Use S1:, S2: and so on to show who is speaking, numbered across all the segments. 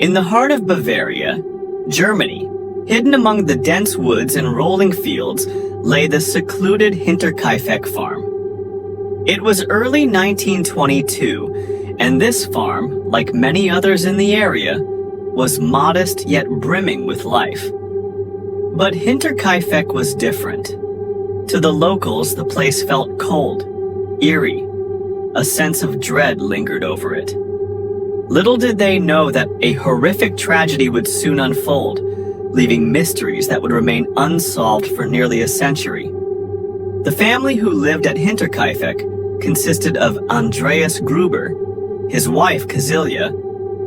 S1: In the heart of Bavaria, Germany, hidden among the dense woods and rolling fields, lay the secluded Hinterkaifeck farm. It was early 1922, and this farm, like many others in the area, was modest yet brimming with life. But Hinterkaifeck was different. To the locals, the place felt cold, eerie. A sense of dread lingered over it. Little did they know that a horrific tragedy would soon unfold, leaving mysteries that would remain unsolved for nearly a century. The family who lived at Hinterkaifeck consisted of Andreas Gruber, his wife Kazilia,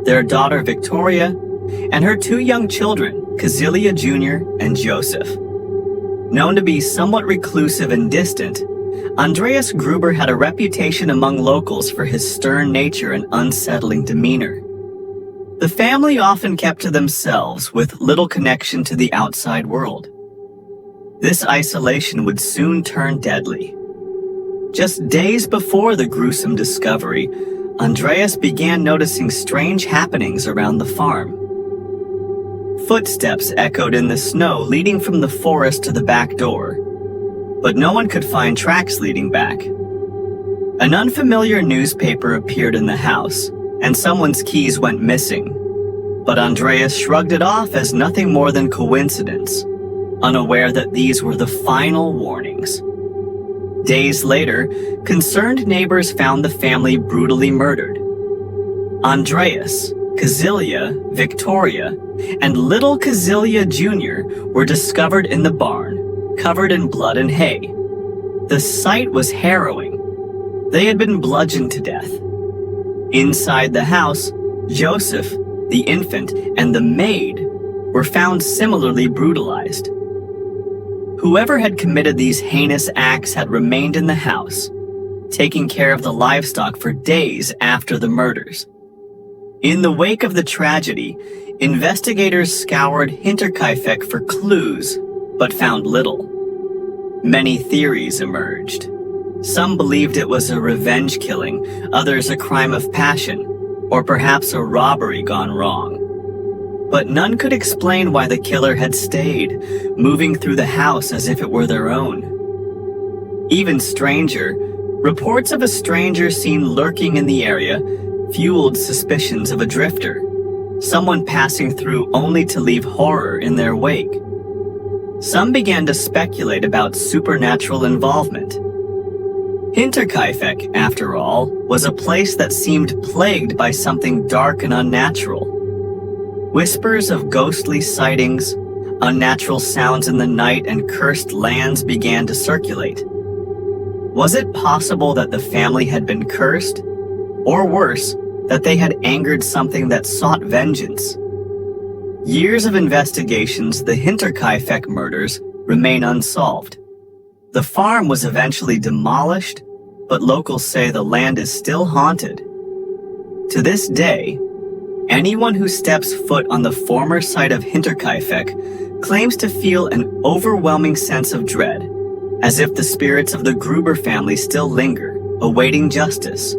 S1: their daughter Victoria, and her two young children, Kazilia Jr. and Joseph. Known to be somewhat reclusive and distant, Andreas Gruber had a reputation among locals for his stern nature and unsettling demeanor. The family often kept to themselves with little connection to the outside world. This isolation would soon turn deadly. Just days before the gruesome discovery, Andreas began noticing strange happenings around the farm. Footsteps echoed in the snow leading from the forest to the back door, but no one could find tracks leading back. An unfamiliar newspaper appeared in the house, and someone's keys went missing. But Andreas shrugged it off as nothing more than coincidence, unaware that these were the final warnings. Days later, concerned neighbors found the family brutally murdered. Andreas, Kazilia, Victoria, and little Kazilia Jr. were discovered in the barn, covered in blood and hay. The sight was harrowing. They had been bludgeoned to death. Inside the house, Joseph, the infant, and the maid were found similarly brutalized. Whoever had committed these heinous acts had remained in the house, taking care of the livestock for days after the murders. In the wake of the tragedy, investigators scoured Hinterkaifeck for clues, but found little. Many theories emerged. Some believed it was a revenge killing, others a crime of passion, or perhaps a robbery gone wrong. But none could explain why the killer had stayed, moving through the house as if it were their own. Even stranger, reports of a stranger seen lurking in the area fueled suspicions of a drifter, someone passing through only to leave horror in their wake. Some began to speculate about supernatural involvement. Hinterkaifeck, after all, was a place that seemed plagued by something dark and unnatural. Whispers of ghostly sightings, unnatural sounds in the night, and cursed lands began to circulate. Was it possible that the family had been cursed? Or worse, that they had angered something that sought vengeance? Years of investigations, the Hinterkaifeck murders remain unsolved. The farm was eventually demolished, but locals say the land is still haunted. To this day, anyone who steps foot on the former site of Hinterkaifeck claims to feel an overwhelming sense of dread, as if the spirits of the Gruber family still linger, awaiting justice.